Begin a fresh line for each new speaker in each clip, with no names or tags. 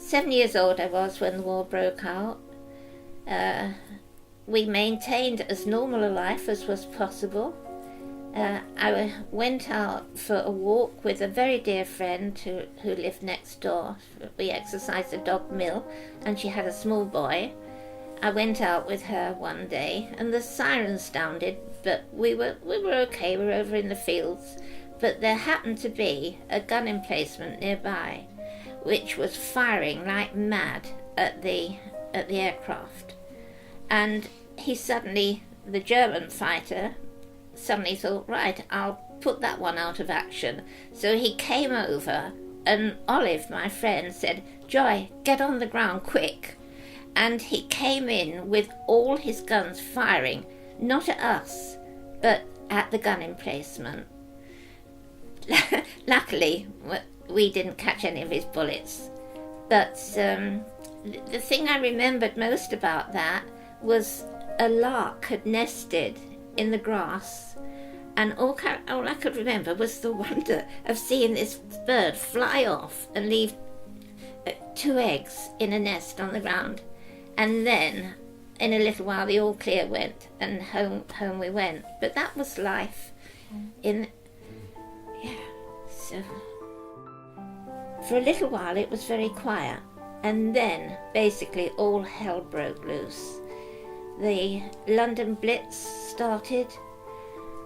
7 years old I was when the war broke out. We maintained as normal a life as was possible. I went out for a walk with a very dear friend who lived next door. We exercised a dog mill, and she had a small boy. I went out with her one day, and the sirens sounded, but we were okay. We were over in the fields, but there happened to be a gun emplacement nearby, which was firing like mad at the aircraft. And the German fighter suddenly thought, right, I'll put that one out of action. So he came over, and Olive, my friend, said, Joy, get on the ground quick. And he came in with all his guns firing, not at us, but at the gun emplacement. Luckily, we didn't catch any of his bullets. But the thing I remembered most about that was a lark had nested in the grass, and all I could remember was the wonder of seeing this bird fly off and leave 2 eggs in a nest on the ground. And then, in a little while, the all clear went, and home we went. But that was life. So for a little while it was very quiet, and then basically all hell broke loose. The London Blitz started.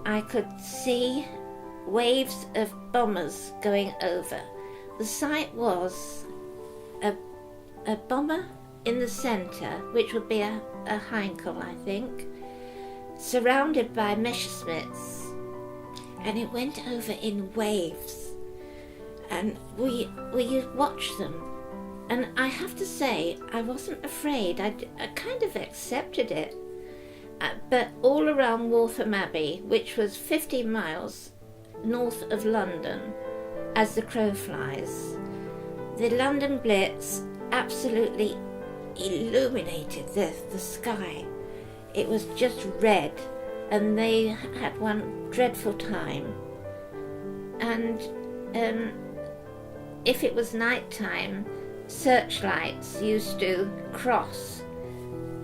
I could see waves of bombers going over. The site was a bomber in the centre, which would be a Heinkel, I think, surrounded by Messerschmitts, and it went over in waves, and we watched them. And I have to say, I wasn't afraid. I kind of accepted it. But all around Waltham Abbey, which was 15 miles north of London, as the crow flies, the London Blitz absolutely illuminated the sky. It was just red, and they had one dreadful time. And if it was night time, searchlights used to cross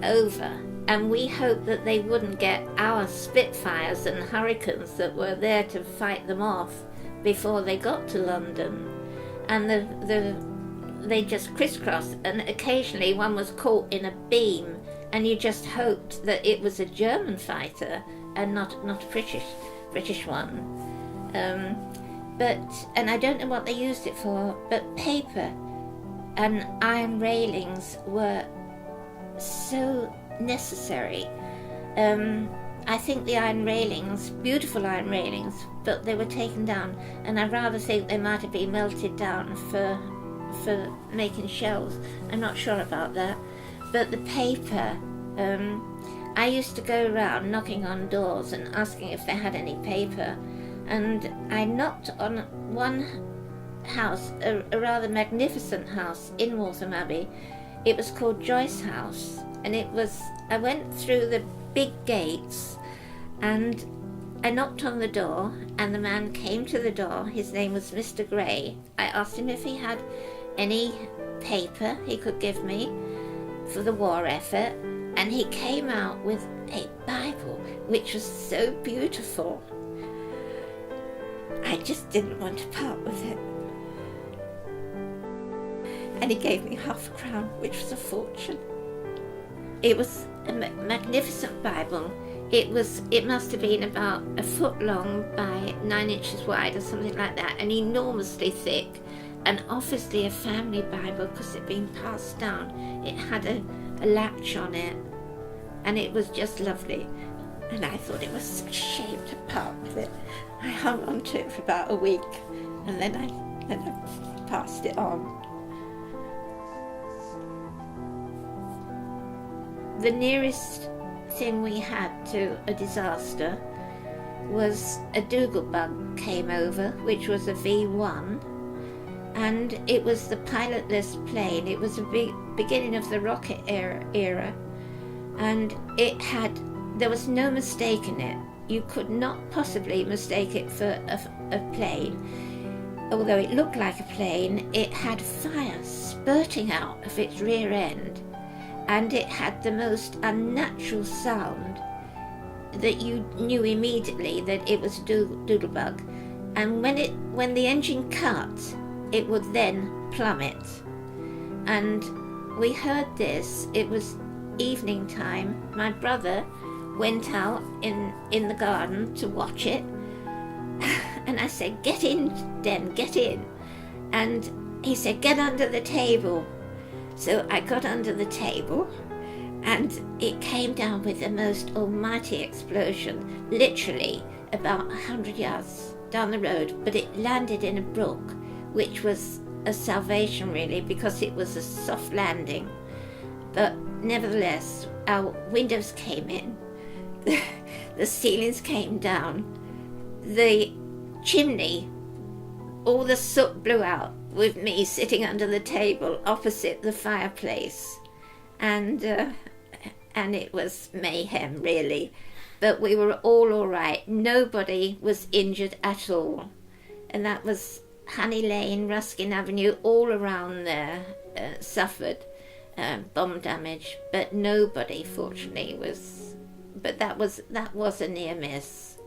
over, and we hoped that they wouldn't get our Spitfires and Hurricanes that were there to fight them off before they got to London. And they just crisscrossed, and occasionally one was caught in a beam, and you just hoped that it was a German fighter and not a British one. And I don't know what they used it for, but paper and iron railings were so necessary. I think the iron railings, beautiful iron railings, but they were taken down, and I rather think they might have been melted down for making shells. I'm not sure about that. But the paper, I used to go around knocking on doors and asking if they had any paper, and I knocked on one house, a rather magnificent house in Waltham Abbey. It was called Joyce House, and I went through the big gates, and I knocked on the door, and the man came to the door. His name was Mr. Gray. I asked him if he had any paper he could give me for the war effort, and he came out with a Bible which was so beautiful. I just didn't want to part with it. And he gave me £0.50, which was a fortune. It was a magnificent Bible. It must have been about a foot long by 9 inches wide or something like that, and enormously thick, and obviously a family Bible because it'd been passed down. It had a latch on it, and it was just lovely. And I thought it was such a shame to part with it. I hung on to it for about a week, and then I passed it on. The nearest thing we had to a disaster was a Dougal bug came over, which was a V1, and it was the pilotless plane. It was the beginning of the rocket era, and there was no mistake in it. You could not possibly mistake it for a plane. although it looked like a plane, it had fire spurting out of its rear end, and it had the most unnatural sound that you knew immediately that it was a doodlebug. And when the engine cut, it would then plummet. And we heard this. It was evening time. My brother went out in the garden to watch it. And I said, "Get in, Den, get in." And he said, "Get under the table." So I got under the table, and it came down with the most almighty explosion, literally about 100 yards down the road, but it landed in a brook, which was a salvation really, because it was a soft landing. But nevertheless, our windows came in, the ceilings came down, the chimney, all the soot blew out with me sitting under the table opposite the fireplace, and it was mayhem really, but we were all right. Nobody was injured at all, and that was Honey Lane, Ruskin Avenue, all around there suffered bomb damage, but nobody fortunately was. But that was a near miss.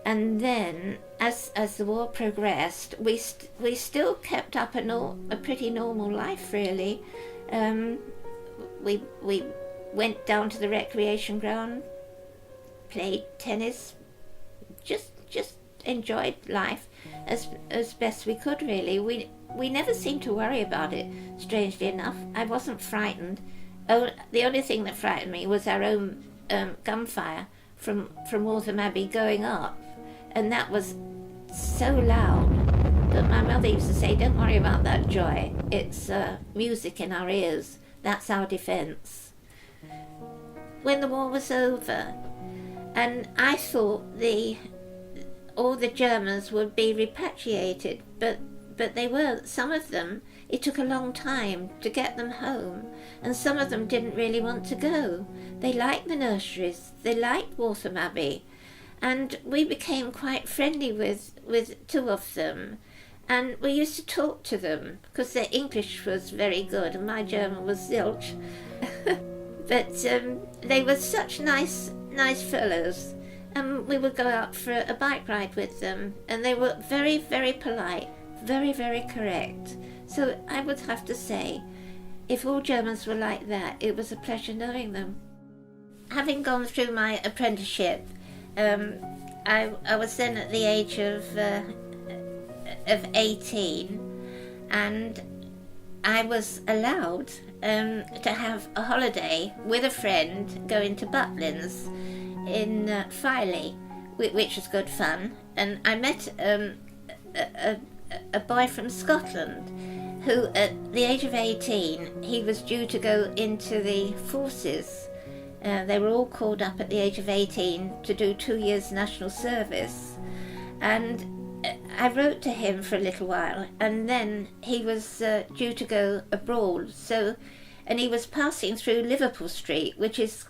And then, as the war progressed, we still kept up a pretty normal life, really. We went down to the recreation ground, played tennis, just enjoyed life as best we could, really. We never seemed to worry about it, strangely enough. I wasn't frightened. The only thing that frightened me was our own gunfire from Waltham Abbey going up. And that was so loud that my mother used to say, "Don't worry about that, Joy. It's music in our ears. That's our defence." When the war was over, and I thought all the Germans would be repatriated, but they weren't. Some of them, it took a long time to get them home, and some of them didn't really want to go. They liked the nurseries, they liked Waltham Abbey. And we became quite friendly with two of them, and we used to talk to them because their English was very good and my German was zilch. But they were such nice fellows, and we would go out for a bike ride with them, and they were very, very polite, very, very correct. So I would have to say, if all Germans were like that, it was a pleasure knowing them. Having gone through my apprenticeship, I was then at the age of 18, and I was allowed to have a holiday with a friend going to Butlins in Filey, which was good fun. And I met a boy from Scotland who, at the age of 18, he was due to go into the forces. They were all called up at the age of 18 to do 2 years national service, and I wrote to him for a little while, and then he was due to go abroad. And he was passing through Liverpool Street, which is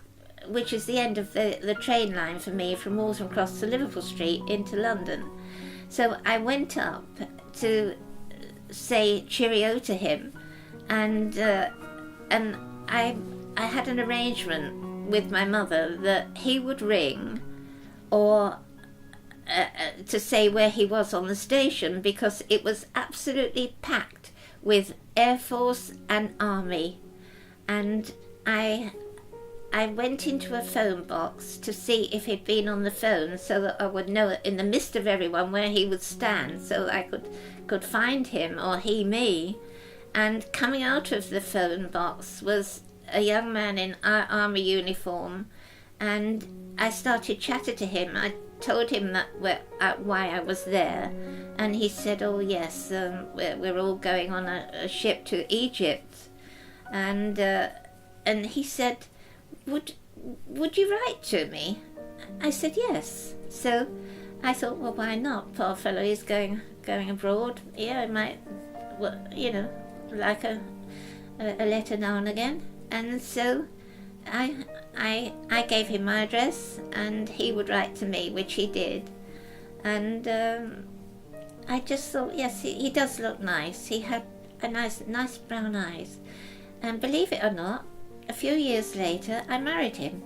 the end of the train line for me from Waltham Cross to Liverpool Street into London. So I went up to say cheerio to him, and I had an arrangement with my mother that he would ring or to say where he was on the station, because it was absolutely packed with Air Force and Army. And I went into a phone box to see if he'd been on the phone, so that I would know in the midst of everyone where he would stand, so I could find him or he me. And coming out of the phone box was a young man in army uniform, and I started chatting to him. I told him that why I was there, and he said, "Oh yes, we're all going on a ship to Egypt," and he said, "Would you write to me?" I said yes. So I thought, well, why not? Poor fellow, he's going abroad. Yeah, I might, like a letter now and again. And so I gave him my address, and he would write to me, which he did. And I just thought, yes, he does look nice. He had a nice brown eyes. And believe it or not, a few years later, I married him.